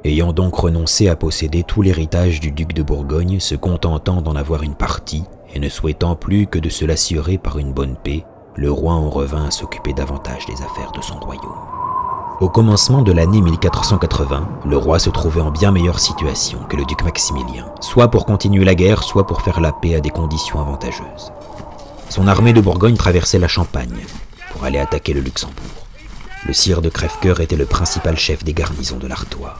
Ayant donc renoncé à posséder tout l'héritage du duc de Bourgogne, se contentant d'en avoir une partie, et ne souhaitant plus que de se l'assurer par une bonne paix, le roi en revint à s'occuper davantage des affaires de son royaume. Au commencement de l'année 1480, le roi se trouvait en bien meilleure situation que le duc Maximilien, soit pour continuer la guerre, soit pour faire la paix à des conditions avantageuses. Son armée de Bourgogne traversait la Champagne pour aller attaquer le Luxembourg. Le sire de Crèvecoeur était le principal chef des garnisons de l'Artois.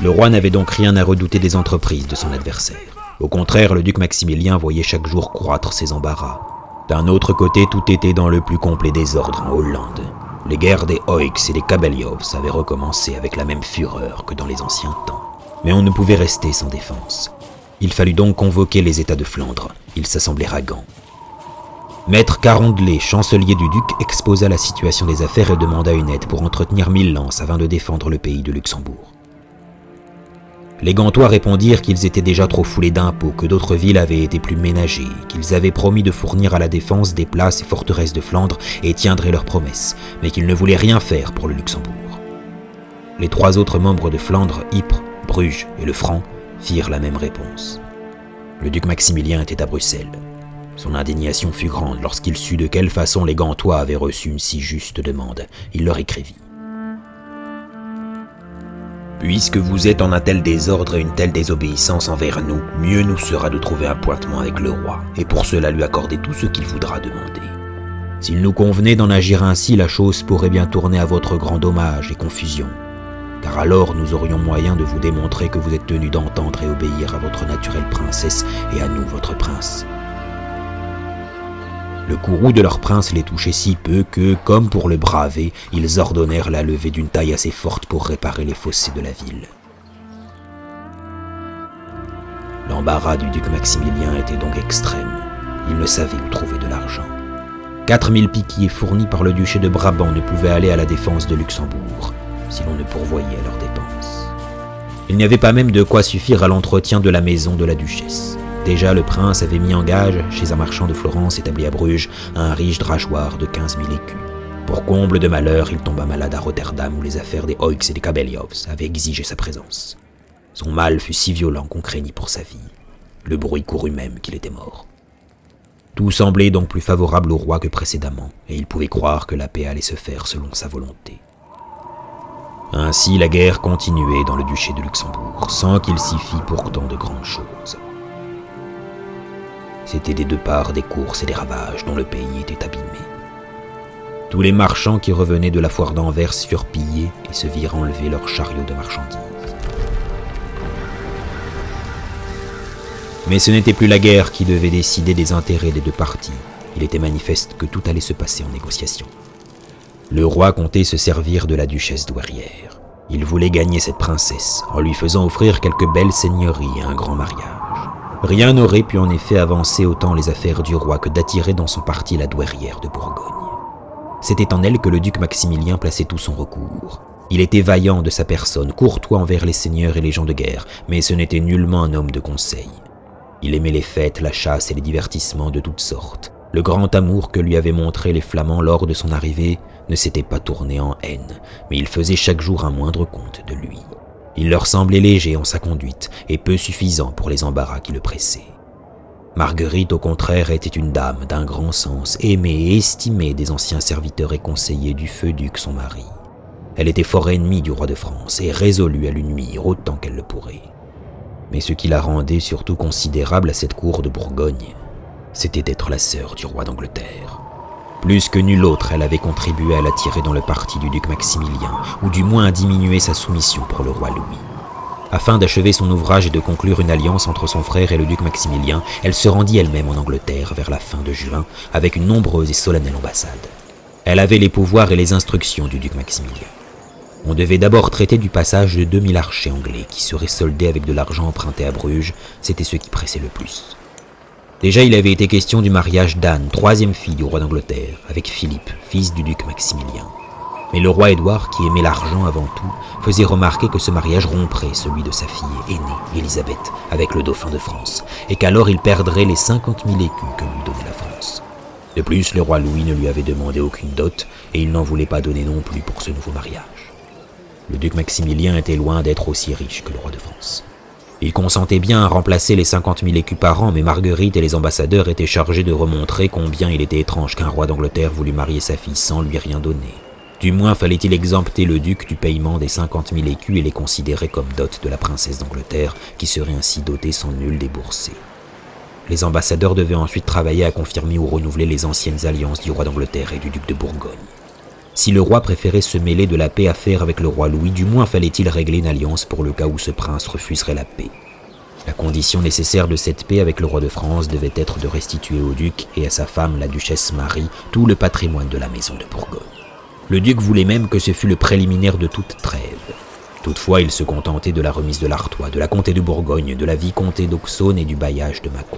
Le roi n'avait donc rien à redouter des entreprises de son adversaire. Au contraire, le duc Maximilien voyait chaque jour croître ses embarras. D'un autre côté, tout était dans le plus complet désordre en Hollande. Les guerres des Oix et des Kabeliovs avaient recommencé avec la même fureur que dans les anciens temps. Mais on ne pouvait rester sans défense. Il fallut donc convoquer les États de Flandre. Ils s'assemblèrent à Gand. Maître Carondelet, chancelier du duc, exposa la situation des affaires et demanda une aide pour entretenir 1000 lances afin de défendre le pays de Luxembourg. Les Gantois répondirent qu'ils étaient déjà trop foulés d'impôts, que d'autres villes avaient été plus ménagées, qu'ils avaient promis de fournir à la défense des places et forteresses de Flandre et tiendraient leurs promesses, mais qu'ils ne voulaient rien faire pour le Luxembourg. Les 3 autres membres de Flandre, Ypres, Bruges et le Franc, firent la même réponse. Le duc Maximilien était à Bruxelles. Son indignation fut grande lorsqu'il sut de quelle façon les Gantois avaient reçu une si juste demande. Il leur écrivit. Puisque vous êtes en un tel désordre et une telle désobéissance envers nous, mieux nous sera de trouver un appointement avec le roi, et pour cela lui accorder tout ce qu'il voudra demander. S'il nous convenait d'en agir ainsi, la chose pourrait bien tourner à votre grand dommage et confusion, car alors nous aurions moyen de vous démontrer que vous êtes tenu d'entendre et obéir à votre naturelle princesse et à nous, votre prince. Le courroux de leur prince les touchait si peu que, comme pour le braver, ils ordonnèrent la levée d'une taille assez forte pour réparer les fossés de la ville. L'embarras du duc Maximilien était donc extrême. Il ne savait où trouver de l'argent. 4000 piquiers fournis par le duché de Brabant ne pouvaient aller à la défense de Luxembourg, si l'on ne pourvoyait à leurs dépenses. Il n'y avait pas même de quoi suffire à l'entretien de la maison de la duchesse. Déjà, le prince avait mis en gage, chez un marchand de Florence établi à Bruges, un riche drageoir de 15 000 écus. Pour comble de malheur, il tomba malade à Rotterdam où les affaires des Oix et des Kabeliovs avaient exigé sa présence. Son mal fut si violent qu'on craignit pour sa vie. Le bruit courut même qu'il était mort. Tout semblait donc plus favorable au roi que précédemment, et il pouvait croire que la paix allait se faire selon sa volonté. Ainsi, la guerre continuait dans le duché de Luxembourg, sans qu'il s'y fît pourtant de grandes choses. C'étaient des 2 parts des courses et des ravages dont le pays était abîmé. Tous les marchands qui revenaient de la foire d'Anvers furent pillés et se virent enlever leurs chariots de marchandises. Mais ce n'était plus la guerre qui devait décider des intérêts des 2 parties. Il était manifeste que tout allait se passer en négociation. Le roi comptait se servir de la duchesse douairière. Il voulait gagner cette princesse en lui faisant offrir quelques belles seigneuries et un grand mariage. Rien n'aurait pu en effet avancer autant les affaires du roi que d'attirer dans son parti la douairière de Bourgogne. C'était en elle que le duc Maximilien plaçait tout son recours. Il était vaillant de sa personne, courtois envers les seigneurs et les gens de guerre, mais ce n'était nullement un homme de conseil. Il aimait les fêtes, la chasse et les divertissements de toutes sortes. Le grand amour que lui avaient montré les Flamands lors de son arrivée ne s'était pas tourné en haine, mais il faisait chaque jour un moindre compte de lui. Il leur semblait léger en sa conduite et peu suffisant pour les embarras qui le pressaient. Marguerite, au contraire, était une dame d'un grand sens, aimée et estimée des anciens serviteurs et conseillers du feu duc son mari. Elle était fort ennemie du roi de France et résolue à lui nuire autant qu'elle le pourrait. Mais ce qui la rendait surtout considérable à cette cour de Bourgogne, c'était d'être la sœur du roi d'Angleterre. Plus que nulle autre, elle avait contribué à l'attirer dans le parti du duc Maximilien, ou du moins à diminuer sa soumission pour le roi Louis. Afin d'achever son ouvrage et de conclure une alliance entre son frère et le duc Maximilien, elle se rendit elle-même en Angleterre vers la fin de juin, avec une nombreuse et solennelle ambassade. Elle avait les pouvoirs et les instructions du duc Maximilien. On devait d'abord traiter du passage de 2000 archers anglais qui seraient soldés avec de l'argent emprunté à Bruges, c'était ce qui pressait le plus. Déjà, il avait été question du mariage d'Anne, 3e fille du roi d'Angleterre, avec Philippe, fils du duc Maximilien. Mais le roi Édouard, qui aimait l'argent avant tout, faisait remarquer que ce mariage romprait celui de sa fille aînée, Élisabeth, avec le dauphin de France, et qu'alors il perdrait les 50 000 écus que lui donnait la France. De plus, le roi Louis ne lui avait demandé aucune dot, et il n'en voulait pas donner non plus pour ce nouveau mariage. Le duc Maximilien était loin d'être aussi riche que le roi de France. Il consentait bien à remplacer les 50 000 écus par an, mais Marguerite et les ambassadeurs étaient chargés de remontrer combien il était étrange qu'un roi d'Angleterre voulût marier sa fille sans lui rien donner. Du moins fallait-il exempter le duc du paiement des 50 000 écus et les considérer comme dot de la princesse d'Angleterre, qui serait ainsi dotée sans nul déboursé. Les ambassadeurs devaient ensuite travailler à confirmer ou renouveler les anciennes alliances du roi d'Angleterre et du duc de Bourgogne. Si le roi préférait se mêler de la paix à faire avec le roi Louis, du moins fallait-il régler une alliance pour le cas où ce prince refuserait la paix. La condition nécessaire de cette paix avec le roi de France devait être de restituer au duc et à sa femme, la duchesse Marie, tout le patrimoine de la maison de Bourgogne. Le duc voulait même que ce fût le préliminaire de toute trêve. Toutefois, il se contentait de la remise de l'Artois, de la comté de Bourgogne, de la vicomté d'Auxonne et du bailliage de Mâcon.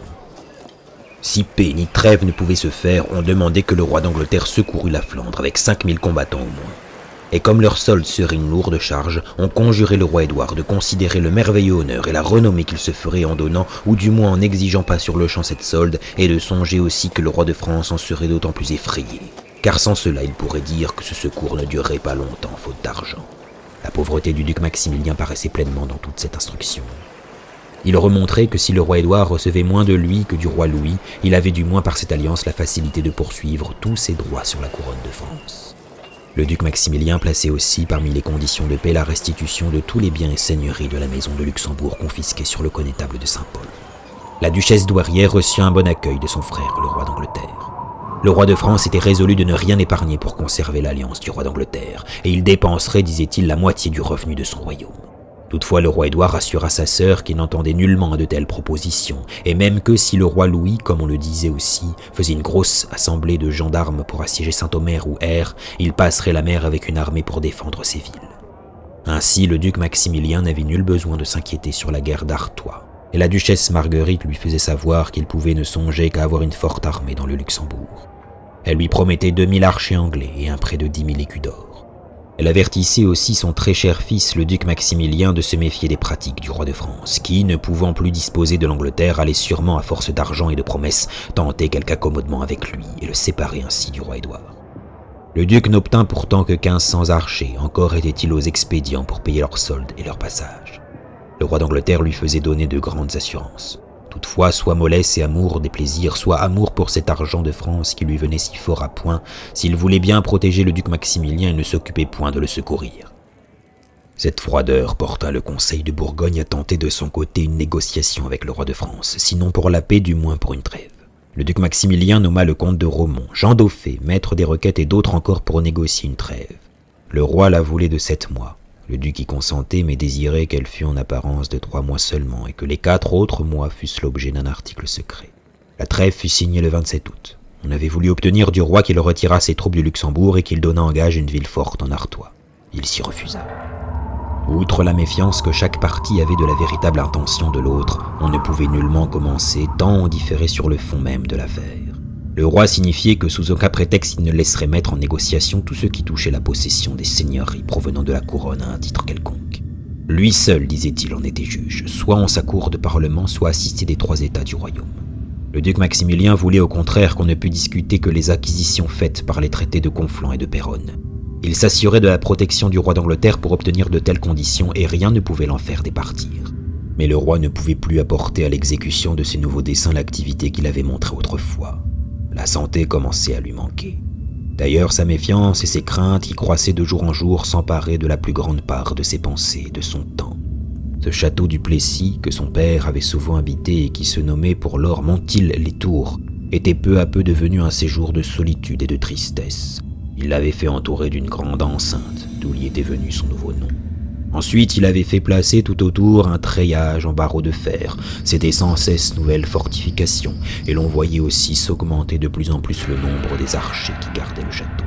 Si paix ni trêve ne pouvaient se faire, on demandait que le roi d'Angleterre secourût la Flandre avec 5000 combattants au moins. Et comme leur solde serait une lourde charge, on conjurait le roi Édouard de considérer le merveilleux honneur et la renommée qu'il se ferait en donnant, ou du moins en n'exigeant pas sur le champ cette solde, et de songer aussi que le roi de France en serait d'autant plus effrayé. Car sans cela, il pourrait dire que ce secours ne durerait pas longtemps, faute d'argent. La pauvreté du duc Maximilien paraissait pleinement dans toute cette instruction. Il remontrait que si le roi Édouard recevait moins de lui que du roi Louis, il avait du moins par cette alliance la facilité de poursuivre tous ses droits sur la couronne de France. Le duc Maximilien plaçait aussi parmi les conditions de paix la restitution de tous les biens et seigneuries de la maison de Luxembourg confisqués sur le connétable de Saint-Paul. La duchesse douairière reçut un bon accueil de son frère, le roi d'Angleterre. Le roi de France était résolu de ne rien épargner pour conserver l'alliance du roi d'Angleterre, et il dépenserait, disait-il, la moitié du revenu de son royaume. Toutefois, le roi Édouard rassura sa sœur qu'il n'entendait nullement à de telles propositions, et même que si le roi Louis, comme on le disait aussi, faisait une grosse assemblée de gendarmes pour assiéger Saint-Omer ou Aire, il passerait la mer avec une armée pour défendre ses villes. Ainsi, le duc Maximilien n'avait nul besoin de s'inquiéter sur la guerre d'Artois, et la duchesse Marguerite lui faisait savoir qu'il pouvait ne songer qu'à avoir une forte armée dans le Luxembourg. Elle lui promettait 2000 archers anglais et un prêt de 10 000 écus d'or. Elle avertissait aussi son très cher fils, le duc Maximilien, de se méfier des pratiques du roi de France, qui, ne pouvant plus disposer de l'Angleterre, allait sûrement, à force d'argent et de promesses, tenter quelque accommodement avec lui et le séparer ainsi du roi Édouard. Le duc n'obtint pourtant que 1500 archers, encore étaient-ils aux expédients pour payer leurs soldes et leur passage. Le roi d'Angleterre lui faisait donner de grandes assurances. Toutefois, soit mollesse et amour des plaisirs, soit amour pour cet argent de France qui lui venait si fort à point, s'il voulait bien protéger le duc Maximilien, il ne s'occupait point de le secourir. Cette froideur porta le conseil de Bourgogne à tenter de son côté une négociation avec le roi de France, sinon pour la paix, du moins pour une trêve. Le duc Maximilien nomma le comte de Romont, Jean Dauphé, maître des requêtes et d'autres encore pour négocier une trêve. Le roi la voulait de 7 mois. Le duc y consentait, mais désirait qu'elle fût en apparence de 3 mois seulement, et que les 4 autres mois fussent l'objet d'un article secret. La trêve fut signée le 27 août. On avait voulu obtenir du roi qu'il retirât ses troupes du Luxembourg et qu'il donnât en gage une ville forte en Artois. Il s'y refusa. Outre la méfiance que chaque partie avait de la véritable intention de l'autre, on ne pouvait nullement commencer, tant on différait sur le fond même de l'affaire. Le roi signifiait que sous aucun prétexte il ne laisserait mettre en négociation tout ce qui touchait la possession des seigneuries provenant de la couronne à un titre quelconque. Lui seul, disait-il, en était juge, soit en sa cour de parlement, soit assisté des 3 États du royaume. Le duc Maximilien voulait au contraire qu'on ne pût discuter que les acquisitions faites par les traités de Conflans et de Péronne. Il s'assurait de la protection du roi d'Angleterre pour obtenir de telles conditions et rien ne pouvait l'en faire départir. Mais le roi ne pouvait plus apporter à l'exécution de ses nouveaux desseins l'activité qu'il avait montrée autrefois. La santé commençait à lui manquer. D'ailleurs, sa méfiance et ses craintes qui croissaient de jour en jour s'emparaient de la plus grande part de ses pensées et de son temps. Ce château du Plessis, que son père avait souvent habité et qui se nommait pour lors Montil-les-Tours, était peu à peu devenu un séjour de solitude et de tristesse. Il l'avait fait entourer d'une grande enceinte, d'où lui était venu son nouveau nom. Ensuite, il avait fait placer tout autour un treillage en barreaux de fer. C'étaient sans cesse nouvelles fortifications, et l'on voyait aussi s'augmenter de plus en plus le nombre des archers qui gardaient le château.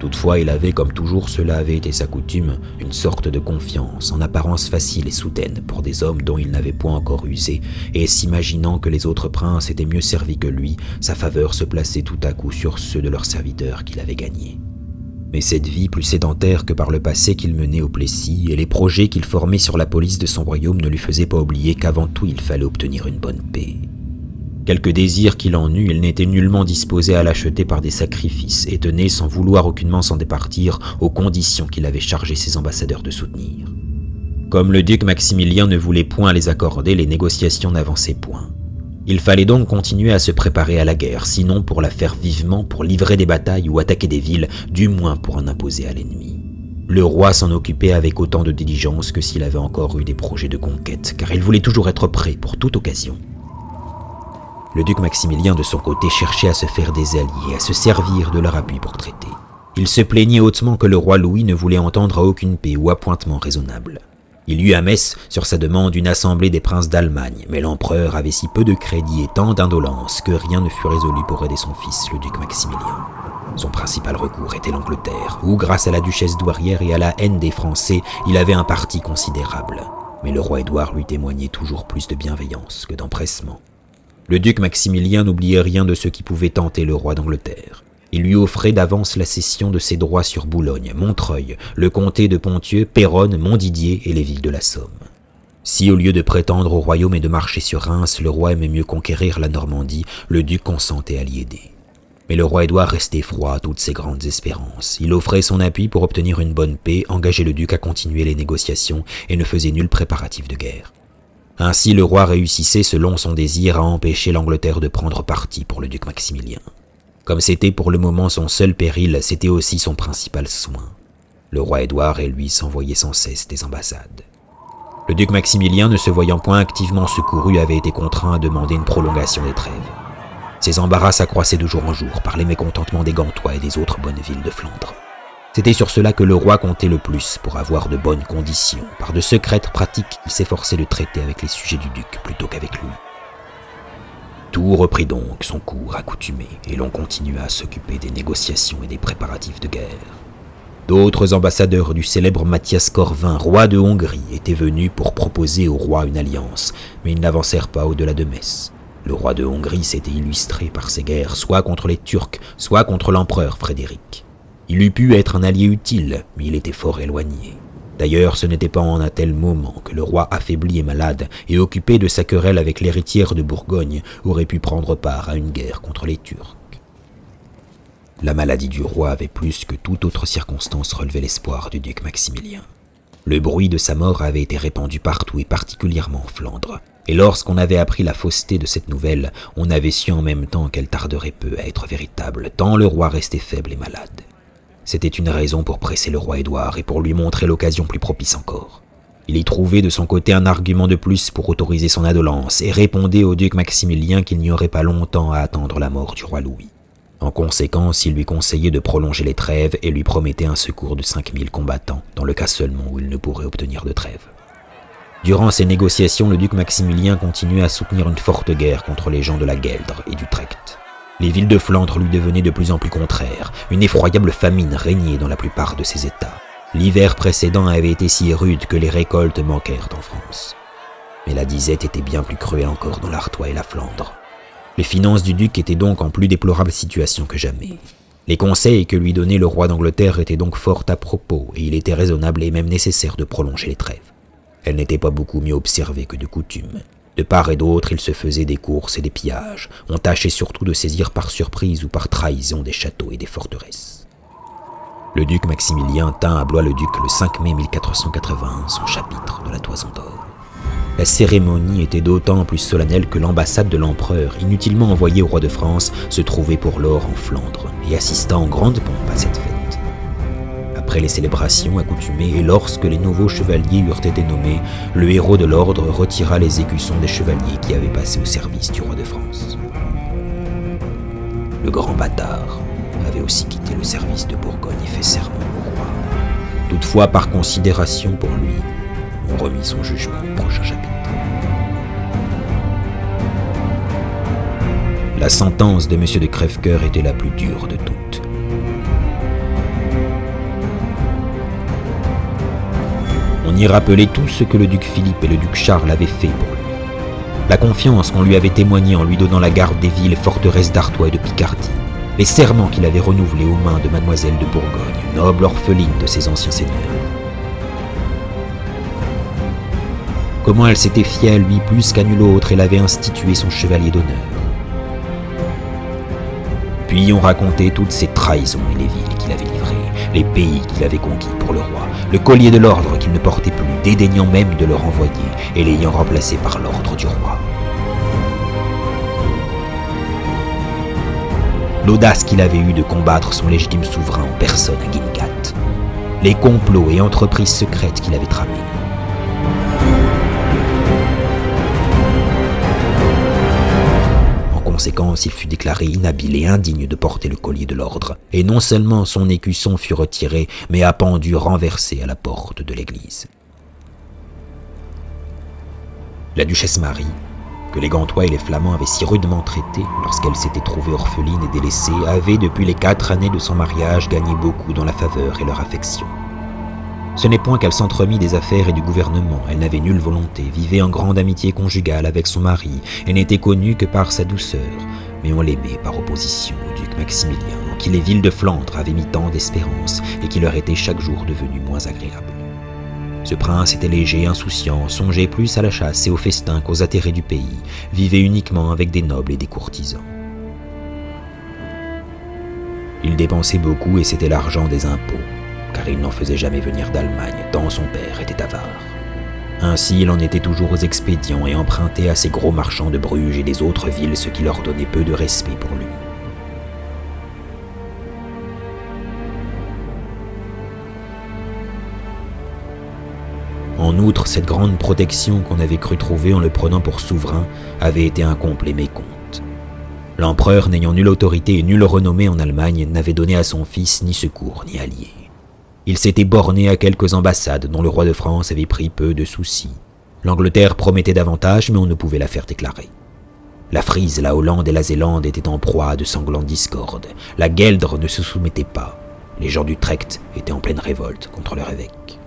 Toutefois, il avait, comme toujours cela avait été sa coutume, une sorte de confiance, en apparence facile et soudaine, pour des hommes dont il n'avait point encore usé, et s'imaginant que les autres princes étaient mieux servis que lui, sa faveur se plaçait tout à coup sur ceux de leurs serviteurs qu'il avait gagnés. Mais cette vie plus sédentaire que par le passé qu'il menait au Plessis et les projets qu'il formait sur la police de son royaume ne lui faisaient pas oublier qu'avant tout il fallait obtenir une bonne paix. Quelque désir qu'il en eût, il n'était nullement disposé à l'acheter par des sacrifices et tenait, sans vouloir aucunement s'en départir, aux conditions qu'il avait chargé ses ambassadeurs de soutenir. Comme le duc Maximilien ne voulait point les accorder, les négociations n'avançaient point. Il fallait donc continuer à se préparer à la guerre, sinon pour la faire vivement, pour livrer des batailles ou attaquer des villes, du moins pour en imposer à l'ennemi. Le roi s'en occupait avec autant de diligence que s'il avait encore eu des projets de conquête, car il voulait toujours être prêt pour toute occasion. Le duc Maximilien, de son côté, cherchait à se faire des alliés, à se servir de leur appui pour traiter. Il se plaignait hautement que le roi Louis ne voulait entendre à aucune paix ou appointement raisonnable. Il eut à Metz, sur sa demande, une assemblée des princes d'Allemagne, mais l'empereur avait si peu de crédit et tant d'indolence que rien ne fut résolu pour aider son fils, le duc Maximilien. Son principal recours était l'Angleterre, où, grâce à la duchesse douairière et à la haine des Français, il avait un parti considérable. Mais le roi Édouard lui témoignait toujours plus de bienveillance que d'empressement. Le duc Maximilien n'oubliait rien de ce qui pouvait tenter le roi d'Angleterre. Il lui offrait d'avance la cession de ses droits sur Boulogne, Montreuil, le comté de Ponthieu, Péronne, Montdidier et les villes de la Somme. Si, au lieu de prétendre au royaume et de marcher sur Reims, le roi aimait mieux conquérir la Normandie, le duc consentait à l'y aider. Mais le roi Édouard restait froid à toutes ses grandes espérances. Il offrait son appui pour obtenir une bonne paix, engageait le duc à continuer les négociations et ne faisait nul préparatif de guerre. Ainsi, le roi réussissait, selon son désir, à empêcher l'Angleterre de prendre parti pour le duc Maximilien. Comme c'était pour le moment son seul péril, c'était aussi son principal soin. Le roi Édouard et lui s'envoyaient sans cesse des ambassades. Le duc Maximilien, ne se voyant point activement secouru, avait été contraint à demander une prolongation des trêves. Ses embarras s'accroissaient de jour en jour par les mécontentements des Gantois et des autres bonnes villes de Flandre. C'était sur cela que le roi comptait le plus pour avoir de bonnes conditions. Par de secrètes pratiques, il s'efforçait de traiter avec les sujets du duc plutôt qu'avec lui. Tout reprit donc son cours accoutumé et l'on continua à s'occuper des négociations et des préparatifs de guerre. D'autres ambassadeurs du célèbre Mathias Corvin, roi de Hongrie, étaient venus pour proposer au roi une alliance, mais ils n'avancèrent pas au-delà de Metz. Le roi de Hongrie s'était illustré par ses guerres, soit contre les Turcs, soit contre l'empereur Frédéric. Il eût pu être un allié utile, mais il était fort éloigné. D'ailleurs, ce n'était pas en un tel moment que le roi affaibli et malade, et occupé de sa querelle avec l'héritière de Bourgogne, aurait pu prendre part à une guerre contre les Turcs. La maladie du roi avait plus que toute autre circonstance relevé l'espoir du duc Maximilien. Le bruit de sa mort avait été répandu partout et particulièrement en Flandre, et lorsqu'on avait appris la fausseté de cette nouvelle, on avait su en même temps qu'elle tarderait peu à être véritable, tant le roi restait faible et malade. C'était une raison pour presser le roi Édouard et pour lui montrer l'occasion plus propice encore. Il y trouvait de son côté un argument de plus pour autoriser son indolence et répondait au duc Maximilien qu'il n'y aurait pas longtemps à attendre la mort du roi Louis. En conséquence, il lui conseillait de prolonger les trêves et lui promettait un secours de 5000 combattants, dans le cas seulement où il ne pourrait obtenir de trêve. Durant ces négociations, le duc Maximilien continuait à soutenir une forte guerre contre les gens de la Gueldre et d'Utrecht. Les villes de Flandre lui devenaient de plus en plus contraires. Une effroyable famine régnait dans la plupart de ces États. L'hiver précédent avait été si rude que les récoltes manquèrent en France. Mais la disette était bien plus cruelle encore dans l'Artois et la Flandre. Les finances du duc étaient donc en plus déplorable situation que jamais. Les conseils que lui donnait le roi d'Angleterre étaient donc fort à propos, et il était raisonnable et même nécessaire de prolonger les trêves. Elles n'étaient pas beaucoup mieux observées que de coutume. De part et d'autre, il se faisait des courses et des pillages. On tâchait surtout de saisir par surprise ou par trahison des châteaux et des forteresses. Le duc Maximilien tint à Blois-le-Duc le 5 mai 1481 son chapitre de la Toison d'Or. La cérémonie était d'autant plus solennelle que l'ambassade de l'empereur, inutilement envoyée au roi de France, se trouvait pour lors en Flandre et assista en grande pompe à cette fête. Après les célébrations accoutumées et lorsque les nouveaux chevaliers eurent été nommés, le héros de l'ordre retira les écussons des chevaliers qui avaient passé au service du roi de France. Le grand bâtard avait aussi quitté le service de Bourgogne et fait serment au roi. Toutefois, par considération pour lui, on remit son jugement au prochain chapitre. La sentence de M. de Crèvecoeur était la plus dure de toutes. On y rappelait tout ce que le duc Philippe et le duc Charles avaient fait pour lui. La confiance qu'on lui avait témoignée en lui donnant la garde des villes et forteresses d'Artois et de Picardie. Les serments qu'il avait renouvelés aux mains de mademoiselle de Bourgogne, noble orpheline de ses anciens seigneurs. Comment elle s'était fiée à lui plus qu'à nul autre et l'avait institué son chevalier d'honneur. Puis on racontait toutes ses trahisons et les villes qu'il avait livrées, les pays qu'il avait conquis pour le roi, le collier de l'ordre qu'il ne portait plus, dédaignant même de le renvoyer et l'ayant remplacé par l'ordre du roi. L'audace qu'il avait eue de combattre son légitime souverain en personne à Guingamp, les complots et entreprises secrètes qu'il avait tramés. En conséquence, il fut déclaré inhabile et indigne de porter le collier de l'ordre, et non seulement son écusson fut retiré, mais appendu renversé à la porte de l'église. La duchesse Marie, que les Gantois et les Flamands avaient si rudement traitée lorsqu'elle s'était trouvée orpheline et délaissée, avait, depuis les 4 années de son mariage, gagné beaucoup dans la faveur et leur affection. Ce n'est point qu'elle s'entremit des affaires et du gouvernement, elle n'avait nulle volonté, vivait en grande amitié conjugale avec son mari, et n'était connue que par sa douceur, mais on l'aimait par opposition au duc Maximilien, en qui les villes de Flandre avaient mis tant d'espérance, et qui leur était chaque jour devenu moins agréable. Ce prince était léger, insouciant, songeait plus à la chasse et aux festins qu'aux intérêts du pays, vivait uniquement avec des nobles et des courtisans. Il dépensait beaucoup et c'était l'argent des impôts, car il n'en faisait jamais venir d'Allemagne, tant son père était avare. Ainsi, il en était toujours aux expédients et empruntait à ces gros marchands de Bruges et des autres villes, ce qui leur donnait peu de respect pour lui. En outre, cette grande protection qu'on avait cru trouver en le prenant pour souverain avait été un complet mécompte. L'empereur, n'ayant nulle autorité et nulle renommée en Allemagne, n'avait donné à son fils ni secours ni alliés. Il s'était borné à quelques ambassades dont le roi de France avait pris peu de soucis. L'Angleterre promettait davantage, mais on ne pouvait la faire déclarer. La Frise, la Hollande et la Zélande étaient en proie à de sanglantes discordes. La Gueldre ne se soumettait pas. Les gens d'Utrecht étaient en pleine révolte contre leur évêque.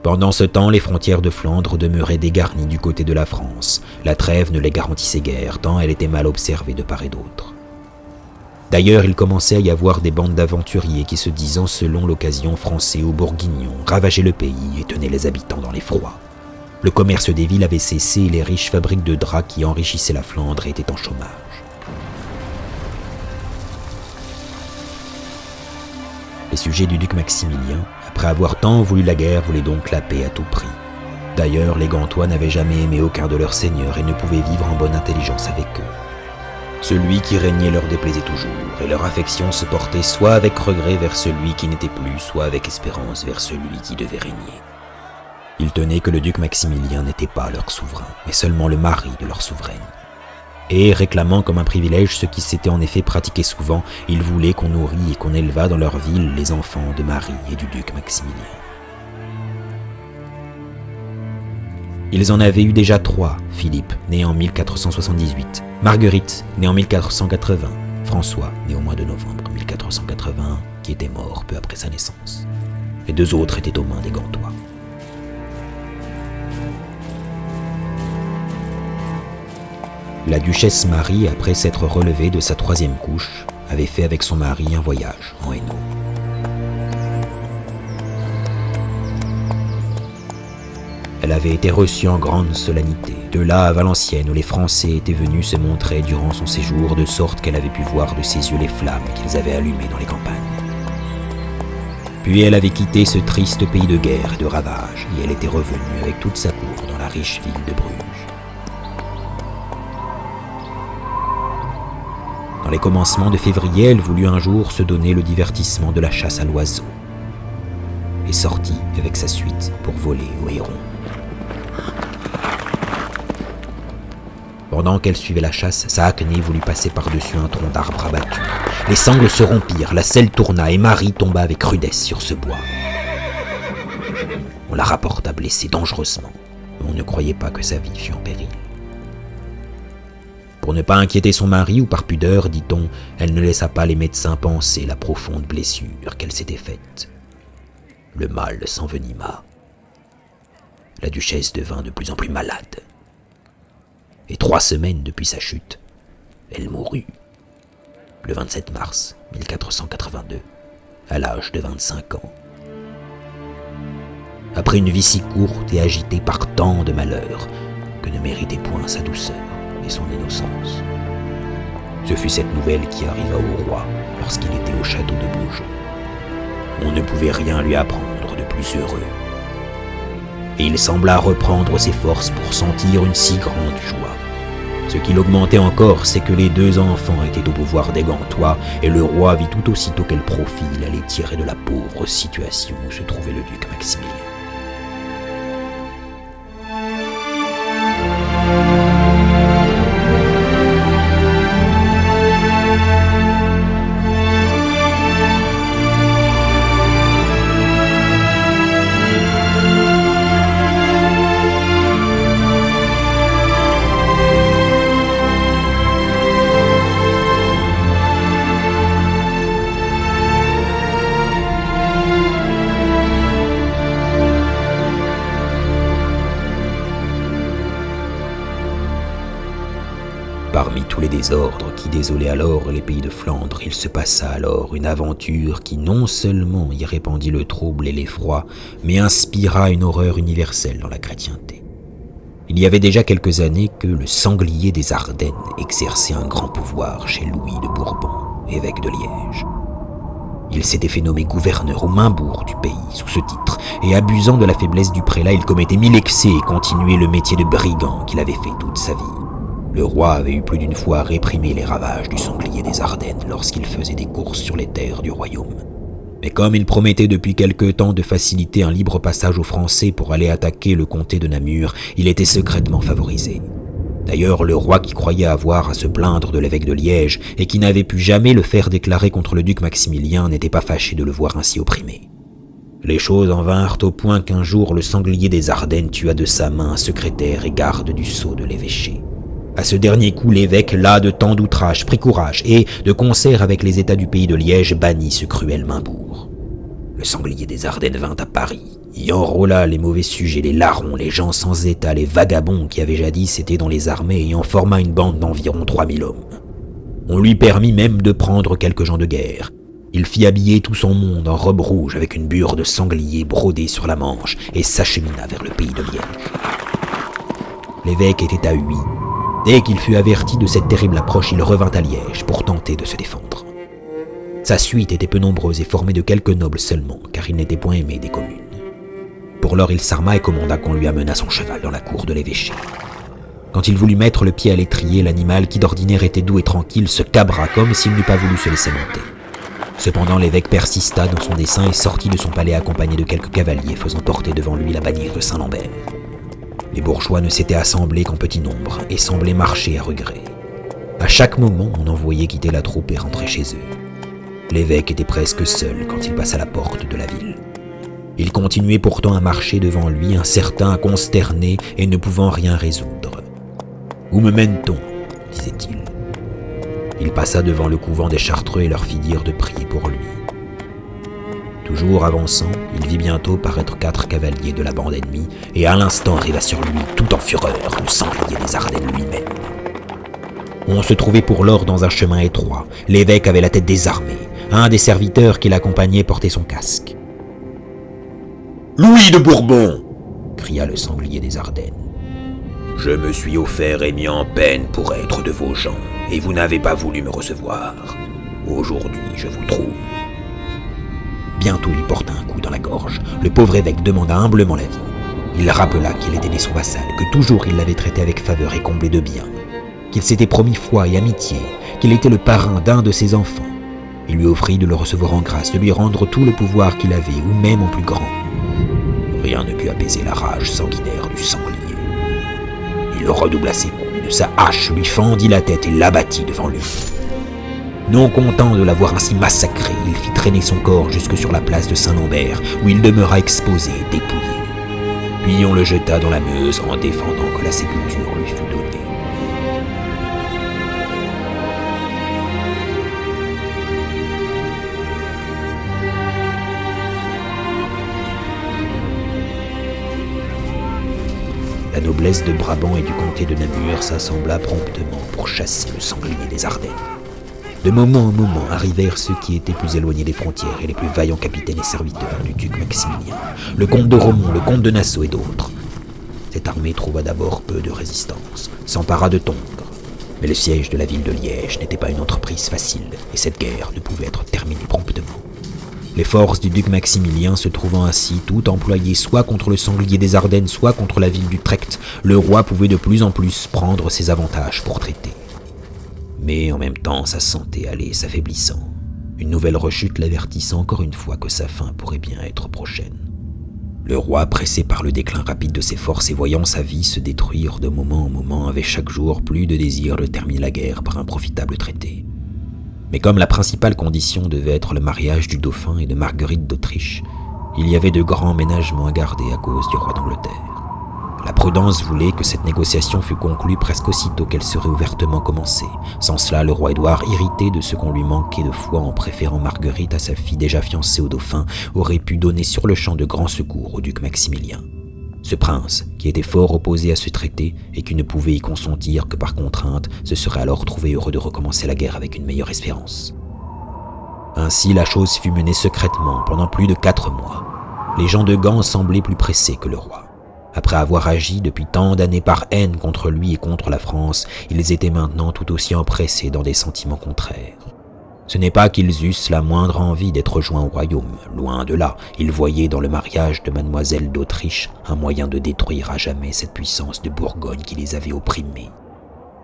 Pendant ce temps, les frontières de Flandre demeuraient dégarnies du côté de la France. La trêve ne les garantissait guère, tant elle était mal observée de part et d'autre. D'ailleurs, il commençait à y avoir des bandes d'aventuriers qui, se disant selon l'occasion français ou bourguignons, ravageaient le pays et tenaient les habitants dans l'effroi. Le commerce des villes avait cessé et les riches fabriques de draps qui enrichissaient la Flandre étaient en chômage. Les sujets du duc Maximilien, après avoir tant voulu la guerre, voulaient donc la paix à tout prix. D'ailleurs, les Gantois n'avaient jamais aimé aucun de leurs seigneurs et ne pouvaient vivre en bonne intelligence avec eux. Celui qui régnait leur déplaisait toujours, et leur affection se portait soit avec regret vers celui qui n'était plus, soit avec espérance vers celui qui devait régner. Ils tenaient que le duc Maximilien n'était pas leur souverain, mais seulement le mari de leur souveraine. Et, réclamant comme un privilège ce qui s'était en effet pratiqué souvent, ils voulaient qu'on nourrit et qu'on élevât dans leur ville les enfants de Marie et du duc Maximilien. Ils en avaient eu déjà 3, Philippe, né en 1478, Marguerite, née en 1480, François, né au mois de novembre 1481, qui était mort peu après sa naissance. Les 2 autres étaient aux mains des Gantois. La duchesse Marie, après s'être relevée de sa 3e couche, avait fait avec son mari un voyage en Hainaut. Elle avait été reçue en grande solennité, de là à Valenciennes où les Français étaient venus se montrer durant son séjour, de sorte qu'elle avait pu voir de ses yeux les flammes qu'ils avaient allumées dans les campagnes. Puis elle avait quitté ce triste pays de guerre et de ravage, et elle était revenue avec toute sa cour dans la riche ville de Bruges. Dans les commencements de février, elle voulut un jour se donner le divertissement de la chasse à l'oiseau, et sortit avec sa suite pour voler au héron. Pendant qu'elle suivait la chasse, sa haquenée voulut passer par-dessus un tronc d'arbre abattu. Les sangles se rompirent, la selle tourna et Marie tomba avec rudesse sur ce bois. On la rapporta blessée dangereusement, mais on ne croyait pas que sa vie fût en péril. Pour ne pas inquiéter son mari ou par pudeur, dit-on, elle ne laissa pas les médecins penser la profonde blessure qu'elle s'était faite. Le mal s'envenima. La duchesse devint de plus en plus malade. Et 3 semaines depuis sa chute, elle mourut, le 27 mars 1482, à l'âge de 25 ans. Après une vie si courte et agitée par tant de malheurs que ne méritait point sa douceur et son innocence. Ce fut cette nouvelle qui arriva au roi lorsqu'il était au château de Beaujon. On ne pouvait rien lui apprendre de plus heureux. Et il sembla reprendre ses forces pour sentir une si grande joie. Ce qui l'augmentait encore, c'est que les 2 enfants étaient au pouvoir des Gantois, et le roi vit tout aussitôt quel profit il allait tirer de la pauvre situation où se trouvait le duc Maximilien. Parmi tous les désordres qui désolaient alors les pays de Flandre, il se passa alors une aventure qui non seulement y répandit le trouble et l'effroi, mais inspira une horreur universelle dans la chrétienté. Il y avait déjà quelques années que le sanglier des Ardennes exerçait un grand pouvoir chez Louis de Bourbon, évêque de Liège. Il s'était fait nommer gouverneur au Maimbourg du pays sous ce titre, et abusant de la faiblesse du prélat, il commettait 1000 excès et continuait le métier de brigand qu'il avait fait toute sa vie. Le roi avait eu plus d'une fois réprimé les ravages du sanglier des Ardennes lorsqu'il faisait des courses sur les terres du royaume. Mais comme il promettait depuis quelque temps de faciliter un libre passage aux Français pour aller attaquer le comté de Namur, il était secrètement favorisé. D'ailleurs, le roi qui croyait avoir à se plaindre de l'évêque de Liège et qui n'avait pu jamais le faire déclarer contre le duc Maximilien n'était pas fâché de le voir ainsi opprimé. Les choses en vinrent au point qu'un jour le sanglier des Ardennes tua de sa main un secrétaire et garde du sceau de l'évêché. À ce dernier coup, l'évêque, las de tant d'outrages, prit courage et, de concert avec les États du pays de Liège, bannit ce cruel Maimbourg. Le sanglier des Ardennes vint à Paris, y enrôla les mauvais sujets, les larrons, les gens sans état, les vagabonds qui avaient jadis été dans les armées et en forma une bande d'environ 3000 hommes. On lui permit même de prendre quelques gens de guerre. Il fit habiller tout son monde en robe rouge avec une bure de sanglier brodée sur la manche et s'achemina vers le pays de Liège. L'évêque était à Huy. Dès qu'il fut averti de cette terrible approche, il revint à Liège pour tenter de se défendre. Sa suite était peu nombreuse et formée de quelques nobles seulement, car il n'était point aimé des communes. Pour lors, il s'arma et commanda qu'on lui amenât son cheval dans la cour de l'évêché. Quand il voulut mettre le pied à l'étrier, l'animal, qui d'ordinaire était doux et tranquille, se cabra comme s'il n'eût pas voulu se laisser monter. Cependant, l'évêque persista dans son dessein et sortit de son palais accompagné de quelques cavaliers faisant porter devant lui la bannière de Saint-Lambert. Les bourgeois ne s'étaient assemblés qu'en petit nombre et semblaient marcher à regret. À chaque moment, on en voyait quitter la troupe et rentrer chez eux. L'évêque était presque seul quand il passa la porte de la ville. Il continuait pourtant à marcher devant lui, incertain, consterné et ne pouvant rien résoudre. « Où me mène-t-on » disait-il. Il passa devant le couvent des Chartreux et leur fit dire de prier pour lui. Toujours avançant, il vit bientôt paraître 4 cavaliers de la bande ennemie, et à l'instant arriva sur lui, tout en fureur, le sanglier des Ardennes lui-même. On se trouvait pour lors dans un chemin étroit. L'évêque avait la tête désarmée. Un des serviteurs qui l'accompagnait portait son casque. « Louis de Bourbon !» cria le sanglier des Ardennes. « Je me suis offert et mis en peine pour être de vos gens, et vous n'avez pas voulu me recevoir. Aujourd'hui, je vous trouve. » Bientôt, il lui porta un coup dans la gorge. Le pauvre évêque demanda humblement la vie. Il rappela qu'il était né son vassal, que toujours il l'avait traité avec faveur et comblé de biens, qu'il s'était promis foi et amitié, qu'il était le parrain d'un de ses enfants. Il lui offrit de le recevoir en grâce, de lui rendre tout le pouvoir qu'il avait, ou même en plus grand. Rien ne put apaiser la rage sanguinaire du sanglier. Il redoubla ses coups, de sa hache lui fendit la tête et l'abattit devant lui. Non content de l'avoir ainsi massacré, il fit traîner son corps jusque sur la place de Saint-Lambert, où il demeura exposé, dépouillé. Puis on le jeta dans la Meuse en défendant que la sépulture lui fût donnée. La noblesse de Brabant et du comté de Namur s'assembla promptement pour chasser le sanglier des Ardennes. De moment en moment arrivèrent ceux qui étaient plus éloignés des frontières et les plus vaillants capitaines et serviteurs du duc Maximilien, le comte de Romont, le comte de Nassau et d'autres. Cette armée trouva d'abord peu de résistance, s'empara de Tongres, Mais le siège de la ville de Liège n'était pas une entreprise facile, et cette guerre ne pouvait être terminée promptement. Les forces du duc Maximilien se trouvant ainsi toutes employées soit contre le sanglier des Ardennes, soit contre la ville d'Utrecht, le roi pouvait de plus en plus prendre ses avantages pour traiter. Mais en même temps, sa santé allait s'affaiblissant, une nouvelle rechute l'avertissant encore une fois que sa fin pourrait bien être prochaine. Le roi, pressé par le déclin rapide de ses forces et voyant sa vie se détruire de moment en moment, avait chaque jour plus de désir de terminer la guerre par un profitable traité. Mais comme la principale condition devait être le mariage du dauphin et de Marguerite d'Autriche, il y avait de grands ménagements à garder à cause du roi d'Angleterre. La prudence voulait que cette négociation fût conclue presque aussitôt qu'elle serait ouvertement commencée. Sans cela, le roi Édouard, irrité de ce qu'on lui manquait de foi en préférant Marguerite à sa fille déjà fiancée au dauphin, aurait pu donner sur le champ de grands secours au duc Maximilien. Ce prince, qui était fort opposé à ce traité et qui ne pouvait y consentir que par contrainte, se serait alors trouvé heureux de recommencer la guerre avec une meilleure espérance. Ainsi, la chose fut menée secrètement pendant plus de 4 mois. Les gens de Gand semblaient plus pressés que le roi. Après avoir agi depuis tant d'années par haine contre lui et contre la France, ils étaient maintenant tout aussi empressés dans des sentiments contraires. Ce n'est pas qu'ils eussent la moindre envie d'être joints au royaume, loin de là, ils voyaient dans le mariage de mademoiselle d'Autriche un moyen de détruire à jamais cette puissance de Bourgogne qui les avait opprimés.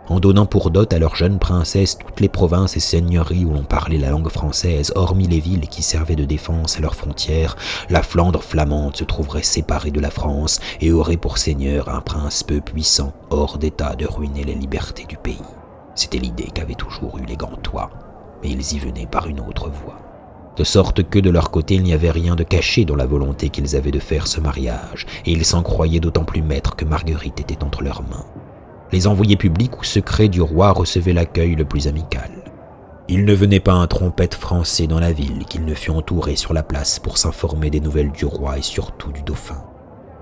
En donnant pour dot à leur jeune princesse toutes les provinces et seigneuries où l'on parlait la langue française, hormis les villes qui servaient de défense à leurs frontières, la Flandre flamande se trouverait séparée de la France et aurait pour seigneur un prince peu puissant, hors d'état de ruiner les libertés du pays. C'était l'idée qu'avaient toujours eu les Gantois, mais ils y venaient par une autre voie. De sorte que de leur côté il n'y avait rien de caché dans la volonté qu'ils avaient de faire ce mariage, et ils s'en croyaient d'autant plus maîtres que Marguerite était entre leurs mains. Les envoyés publics ou secrets du roi recevaient l'accueil le plus amical. Il ne venait pas un trompette français dans la ville qu'il ne fût entouré sur la place pour s'informer des nouvelles du roi et surtout du dauphin.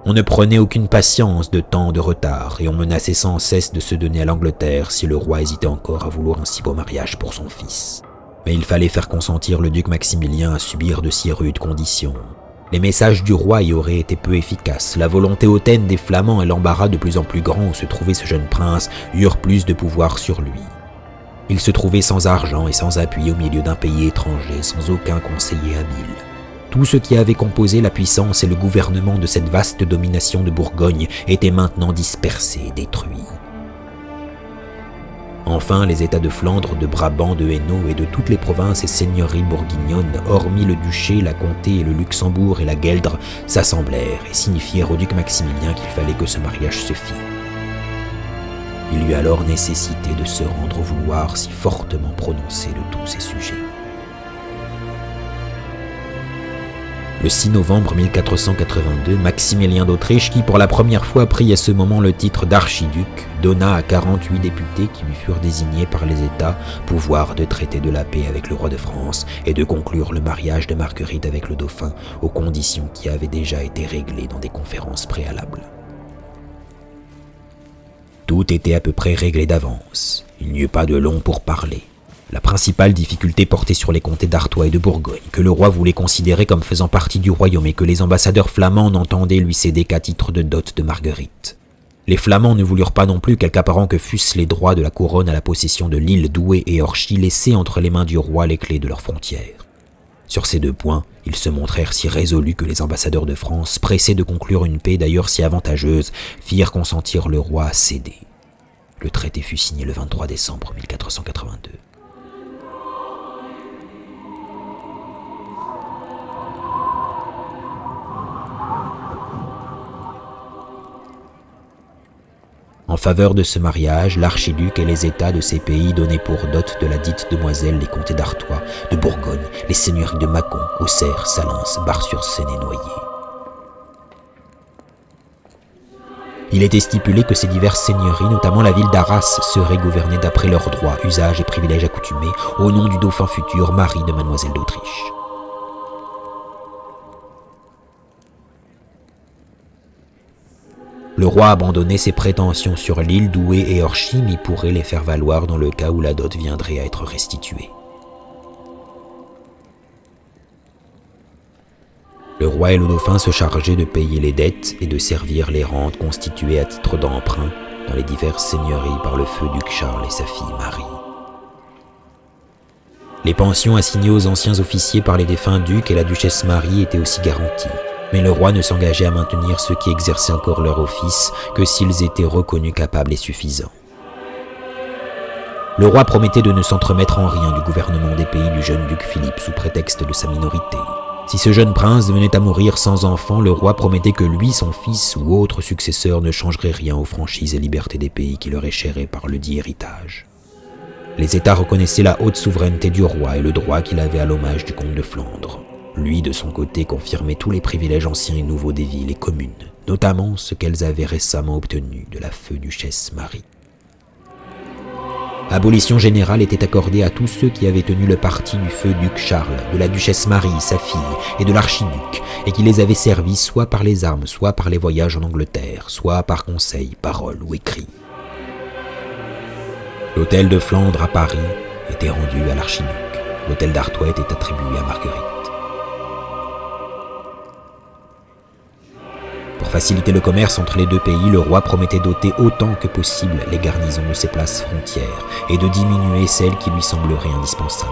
On ne prenait aucune patience de tant de retard et on menaçait sans cesse de se donner à l'Angleterre si le roi hésitait encore à vouloir un si beau mariage pour son fils. Mais il fallait faire consentir le duc Maximilien à subir de si rudes conditions. Les messages du roi y auraient été peu efficaces. La volonté hautaine des Flamands et l'embarras de plus en plus grand où se trouvait ce jeune prince eurent plus de pouvoir sur lui. Il se trouvait sans argent et sans appui au milieu d'un pays étranger, sans aucun conseiller habile. Tout ce qui avait composé la puissance et le gouvernement de cette vaste domination de Bourgogne était maintenant dispersé et détruit. Enfin, les États de Flandre, de Brabant, de Hainaut et de toutes les provinces et seigneuries bourguignonnes, hormis le duché, la comté et le Luxembourg et la Gueldre, s'assemblèrent et signifièrent au duc Maximilien qu'il fallait que ce mariage se fît. Il eut alors nécessité de se rendre au vouloir si fortement prononcé de tous ces sujets. Le 6 novembre 1482, Maximilien d'Autriche, qui pour la première fois prit à ce moment le titre d'archiduc, donna à 48 députés qui lui furent désignés par les États pouvoir de traiter de la paix avec le roi de France et de conclure le mariage de Marguerite avec le dauphin aux conditions qui avaient déjà été réglées dans des conférences préalables. Tout était à peu près réglé d'avance. Il n'y eut pas de long pourparlers. La principale difficulté portait sur les comtés d'Artois et de Bourgogne, que le roi voulait considérer comme faisant partie du royaume et que les ambassadeurs flamands n'entendaient lui céder qu'à titre de dot de Marguerite. Les Flamands ne voulurent pas non plus qu'accaparant que fussent les droits de la couronne à la possession de l'île, Douai et Orchy, laisser entre les mains du roi les clés de leurs frontières. Sur ces 2 points, ils se montrèrent si résolus que les ambassadeurs de France, pressés de conclure une paix d'ailleurs si avantageuse, firent consentir le roi à céder. Le traité fut signé le 23 décembre 1482. En faveur de ce mariage, l'archiduc et les États de ces pays donnaient pour dot de la dite demoiselle les comtés d'Artois, de Bourgogne, les seigneuries de Mâcon, Auxerre, Salins, Bar-sur-Seine et Noyer. Il était stipulé que ces diverses seigneuries, notamment la ville d'Arras, seraient gouvernées d'après leurs droits, usages et privilèges accoutumés au nom du dauphin futur, mari de mademoiselle d'Autriche. Le roi abandonnait ses prétentions sur l'île, Douai et Orchy, mais pourrait les faire valoir dans le cas où la dot viendrait à être restituée. Le roi et le dauphin se chargeaient de payer les dettes et de servir les rentes constituées à titre d'emprunt, dans les diverses seigneuries par le feu duc Charles et sa fille Marie. Les pensions assignées aux anciens officiers par les défunts ducs et la duchesse Marie étaient aussi garanties, mais le roi ne s'engageait à maintenir ceux qui exerçaient encore leur office que s'ils étaient reconnus capables et suffisants. Le roi promettait de ne s'entremettre en rien du gouvernement des pays du jeune duc Philippe sous prétexte de sa minorité. Si ce jeune prince venait à mourir sans enfant, le roi promettait que lui, son fils ou autre successeur ne changerait rien aux franchises et libertés des pays qui leur écheraient par le dit héritage. Les États reconnaissaient la haute souveraineté du roi et le droit qu'il avait à l'hommage du comte de Flandre. Lui, de son côté, confirmait tous les privilèges anciens et nouveaux des villes et communes, notamment ce qu'elles avaient récemment obtenu de la feu duchesse Marie. Abolition générale était accordée à tous ceux qui avaient tenu le parti du feu duc Charles, de la duchesse Marie, sa fille, et de l'archiduc, et qui les avaient servis soit par les armes, soit par les voyages en Angleterre, soit par conseil, parole ou écrit. L'hôtel de Flandre à Paris était rendu à l'archiduc. L'hôtel d'Artois était attribué à Marguerite. Pour faciliter le commerce entre les deux pays, le roi promettait d'ôter autant que possible les garnisons de ses places frontières et de diminuer celles qui lui sembleraient indispensables.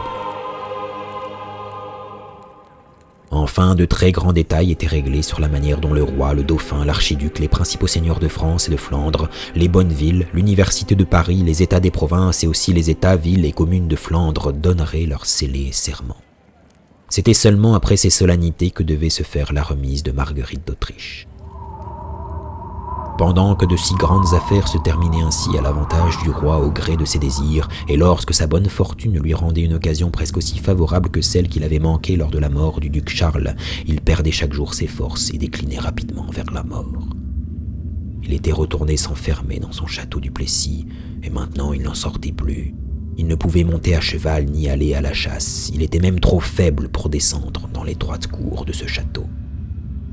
Enfin, de très grands détails étaient réglés sur la manière dont le roi, le dauphin, l'archiduc, les principaux seigneurs de France et de Flandre, les bonnes villes, l'université de Paris, les États des provinces et aussi les États, villes et communes de Flandre donneraient leurs scellés et serments. C'était seulement après ces solennités que devait se faire la remise de Marguerite d'Autriche. Pendant que de si grandes affaires se terminaient ainsi à l'avantage du roi au gré de ses désirs, et lorsque sa bonne fortune lui rendait une occasion presque aussi favorable que celle qu'il avait manquée lors de la mort du duc Charles, il perdait chaque jour ses forces et déclinait rapidement vers la mort. Il était retourné s'enfermer dans son château du Plessis, et maintenant il n'en sortait plus. Il ne pouvait monter à cheval ni aller à la chasse, il était même trop faible pour descendre dans l'étroite cour de ce château.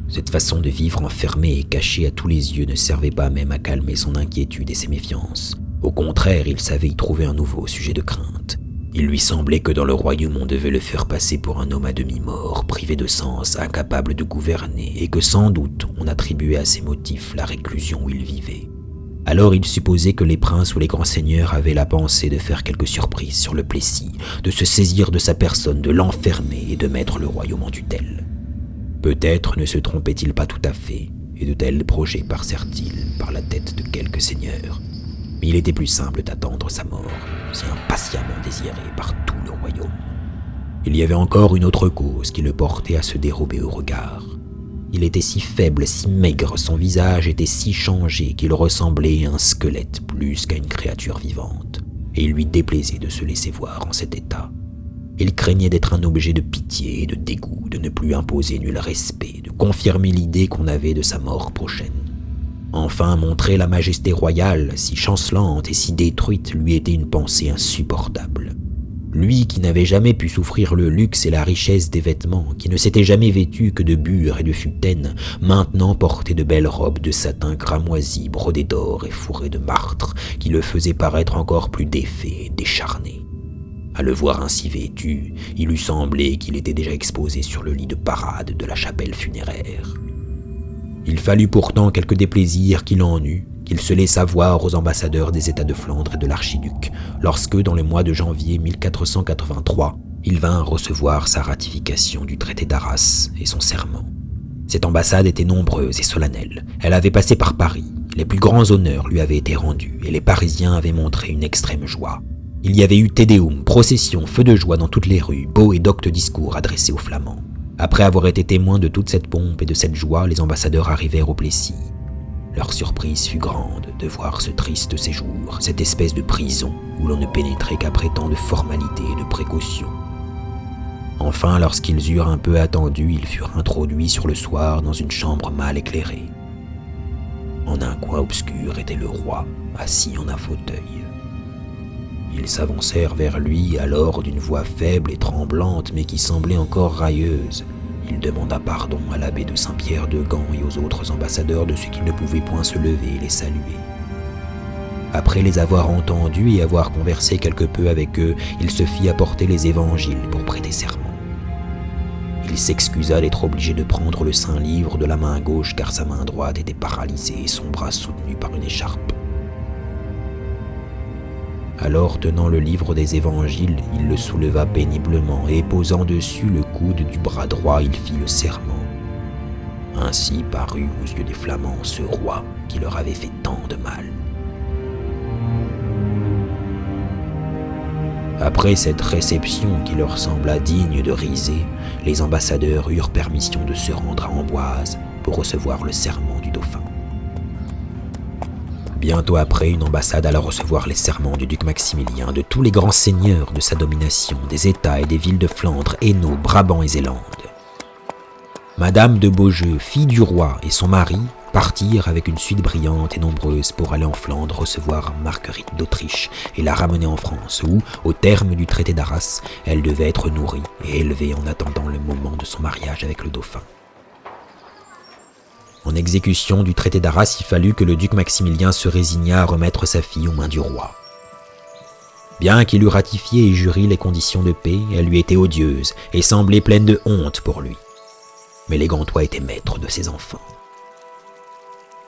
Cette façon de vivre enfermé et caché à tous les yeux ne servait pas même à calmer son inquiétude et ses méfiances. Au contraire, il savait y trouver un nouveau sujet de crainte. Il lui semblait que dans le royaume on devait le faire passer pour un homme à demi-mort, privé de sens, incapable de gouverner, et que sans doute on attribuait à ses motifs la réclusion où il vivait. Alors il supposait que les princes ou les grands seigneurs avaient la pensée de faire quelque surprise sur le Plessis, de se saisir de sa personne, de l'enfermer et de mettre le royaume en tutelle. Peut-être ne se trompait-il pas tout à fait, et de tels projets passèrent-ils par la tête de quelques seigneurs. Mais il était plus simple d'attendre sa mort, si impatiemment désirée par tout le royaume. Il y avait encore une autre cause qui le portait à se dérober au regard. Il était si faible, si maigre, son visage était si changé qu'il ressemblait à un squelette plus qu'à une créature vivante, et il lui déplaisait de se laisser voir en cet état. Il craignait d'être un objet de pitié et de dégoût, de ne plus imposer nul respect, de confirmer l'idée qu'on avait de sa mort prochaine. Enfin, montrer la majesté royale, si chancelante et si détruite, lui était une pensée insupportable. Lui qui n'avait jamais pu souffrir le luxe et la richesse des vêtements, qui ne s'était jamais vêtu que de bure et de futaine, maintenant portait de belles robes de satin cramoisi, brodées d'or et fourrées de martre, qui le faisaient paraître encore plus défait et décharné. À le voir ainsi vêtu, il eût semblé qu'il était déjà exposé sur le lit de parade de la chapelle funéraire. Il fallut pourtant quelque déplaisir qu'il en eut, qu'il se laissa voir aux ambassadeurs des États de Flandre et de l'archiduc, lorsque, dans le mois de janvier 1483, il vint recevoir sa ratification du traité d'Arras et son serment. Cette ambassade était nombreuse et solennelle. Elle avait passé par Paris. Les plus grands honneurs lui avaient été rendus, et les Parisiens avaient montré une extrême joie. Il y avait eu Te Deum, procession, feu de joie dans toutes les rues, beaux et doctes discours adressés aux Flamands. Après avoir été témoins de toute cette pompe et de cette joie, les ambassadeurs arrivèrent au Plessis. Leur surprise fut grande de voir ce triste séjour, cette espèce de prison où l'on ne pénétrait qu'après tant de formalités et de précautions. Enfin, lorsqu'ils eurent un peu attendu, ils furent introduits sur le soir dans une chambre mal éclairée. En un coin obscur était le roi, assis en un fauteuil. Ils s'avancèrent vers lui alors d'une voix faible et tremblante, mais qui semblait encore railleuse. Il demanda pardon à l'abbé de Saint-Pierre de Gand et aux autres ambassadeurs de ce qu'ils ne pouvaient point se lever et les saluer. Après les avoir entendus et avoir conversé quelque peu avec eux, il se fit apporter les évangiles pour prêter serment. Il s'excusa d'être obligé de prendre le Saint-Livre de la main gauche car sa main droite était paralysée et son bras soutenu par une écharpe. Alors, tenant le livre des évangiles, il le souleva péniblement et posant dessus le coude du bras droit, il fit le serment. Ainsi parut aux yeux des Flamands ce roi qui leur avait fait tant de mal. Après cette réception qui leur sembla digne de risée, les ambassadeurs eurent permission de se rendre à Amboise pour recevoir le serment du dauphin. Bientôt après, une ambassade alla recevoir les serments du duc Maximilien, de tous les grands seigneurs de sa domination, des États et des villes de Flandre, Hainaut, Brabant et Zélande. Madame de Beaujeu, fille du roi, et son mari partirent avec une suite brillante et nombreuse pour aller en Flandre recevoir Marguerite d'Autriche et la ramener en France où, au terme du traité d'Arras, elle devait être nourrie et élevée en attendant le moment de son mariage avec le dauphin. En exécution du traité d'Arras, il fallut que le duc Maximilien se résignât à remettre sa fille aux mains du roi. Bien qu'il eût ratifié et juré les conditions de paix, elle lui était odieuse et semblait pleine de honte pour lui. Mais les Gantois étaient maîtres de ses enfants.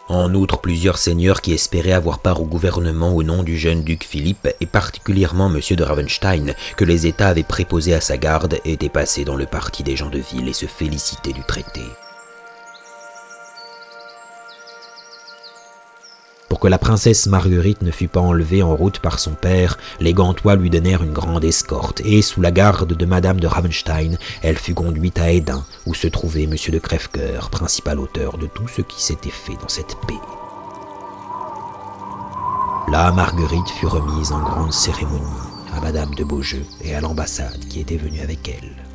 En outre, plusieurs seigneurs qui espéraient avoir part au gouvernement au nom du jeune duc Philippe, et particulièrement M. de Ravenstein, que les États avaient préposé à sa garde, étaient passés dans le parti des gens de ville et se félicitaient du traité. Pour que la princesse Marguerite ne fût pas enlevée en route par son père, les Gantois lui donnèrent une grande escorte, et sous la garde de Madame de Ravenstein, elle fut conduite à Hesdin, où se trouvait M. de Crèvecoeur, principal auteur de tout ce qui s'était fait dans cette paix. Là, Marguerite fut remise en grande cérémonie à Madame de Beaujeu et à l'ambassade qui était venue avec elle.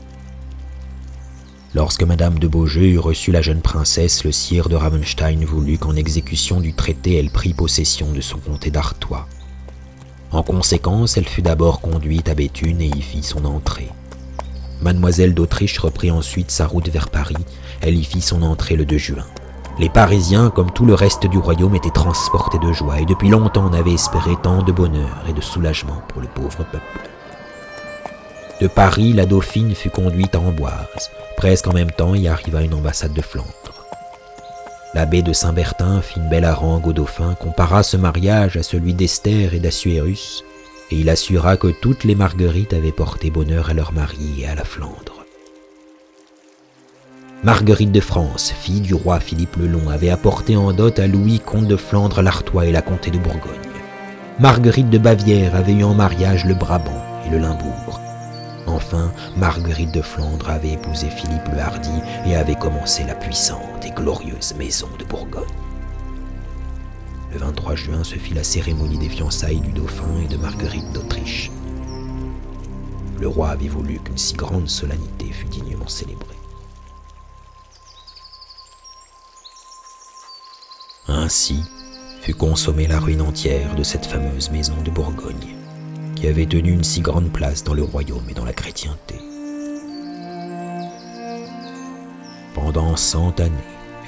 Lorsque Madame de Beaujeu eut reçu la jeune princesse, le sire de Ravenstein voulut qu'en exécution du traité, elle prît possession de son comté d'Artois. En conséquence, elle fut d'abord conduite à Béthune et y fit son entrée. Mademoiselle d'Autriche reprit ensuite sa route vers Paris. Elle y fit son entrée le 2 juin. Les Parisiens, comme tout le reste du royaume, étaient transportés de joie et depuis longtemps on avait espéré tant de bonheur et de soulagement pour le pauvre peuple. De Paris, la dauphine fut conduite à Amboise. Presque en même temps, y arriva une ambassade de Flandre. L'abbé de Saint-Bertin fit une belle harangue au dauphin, compara ce mariage à celui d'Esther et d'Assuérus, et il assura que toutes les Marguerites avaient porté bonheur à leur mari et à la Flandre. Marguerite de France, fille du roi Philippe le Long, avait apporté en dot à Louis, comte de Flandre, l'Artois et la comté de Bourgogne. Marguerite de Bavière avait eu en mariage le Brabant et le Limbourg. Enfin, Marguerite de Flandre avait épousé Philippe le Hardi et avait commencé la puissante et glorieuse maison de Bourgogne. Le 23 juin se fit la cérémonie des fiançailles du dauphin et de Marguerite d'Autriche. Le roi avait voulu qu'une si grande solennité fût dignement célébrée. Ainsi fut consommée la ruine entière de cette fameuse maison de Bourgogne, qui avait tenu une si grande place dans le royaume et dans la chrétienté. Pendant 100 années,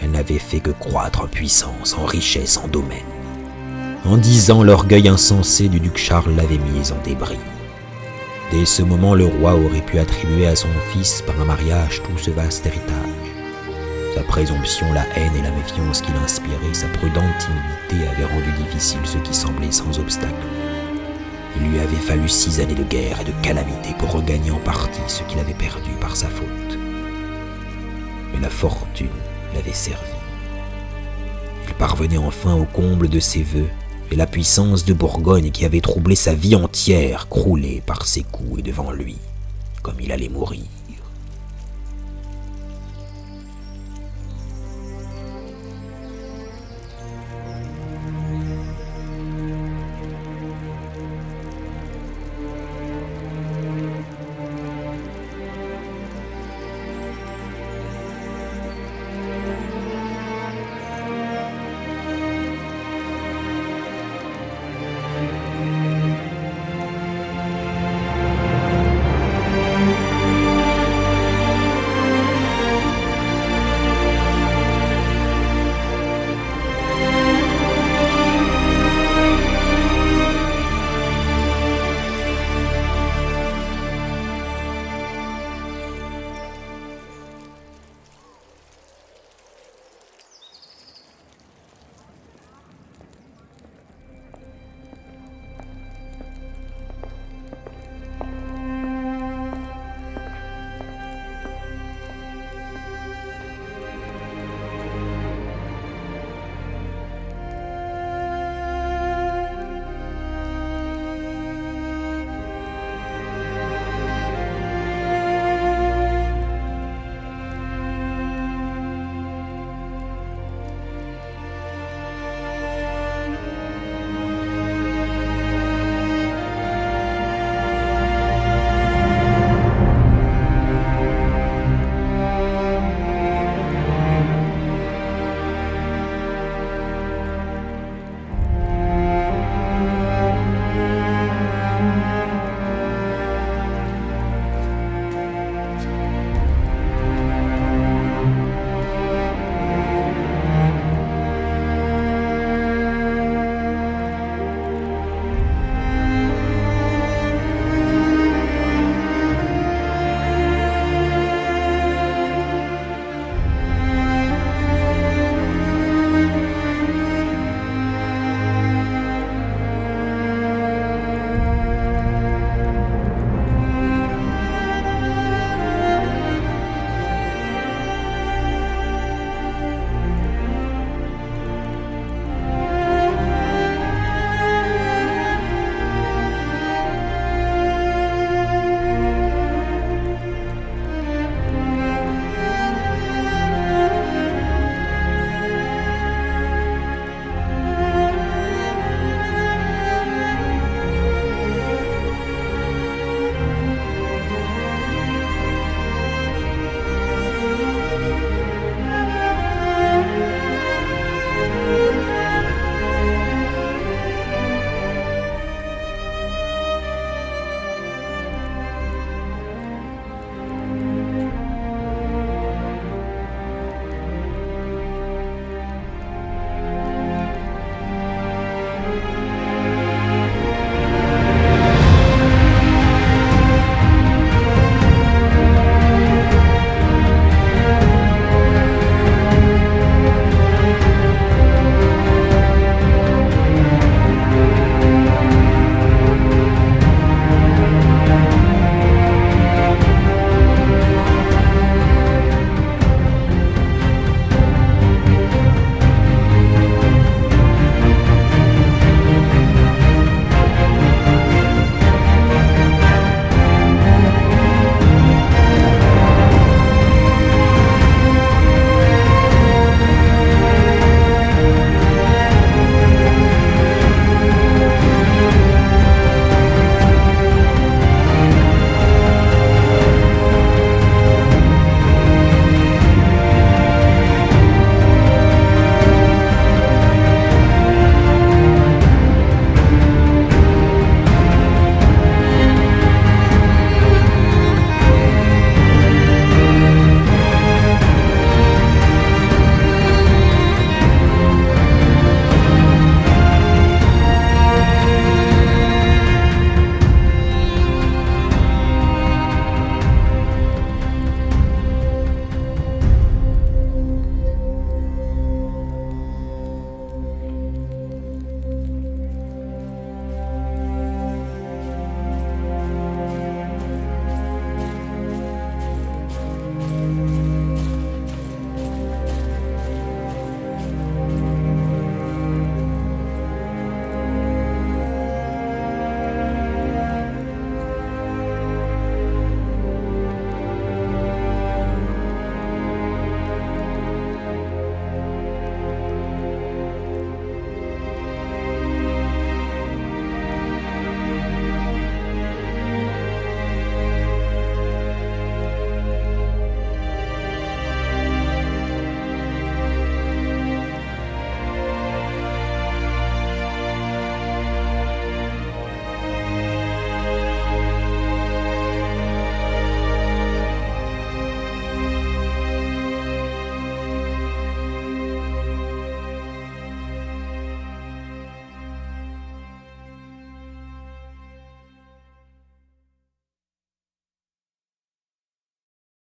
elle n'avait fait que croître en puissance, en richesse, en domaine. En 10 ans, l'orgueil insensé du duc Charles l'avait mise en débris. Dès ce moment, le roi aurait pu attribuer à son fils par un mariage tout ce vaste héritage. Sa présomption, la haine et la méfiance qu'il inspirait, sa prudente timidité avaient rendu difficile ce qui semblait sans obstacle. Il lui avait fallu 6 années de guerre et de calamité pour regagner en partie ce qu'il avait perdu par sa faute. Mais la fortune l'avait servi. Il parvenait enfin au comble de ses vœux, et la puissance de Bourgogne qui avait troublé sa vie entière croulait par ses coups et devant lui, comme il allait mourir.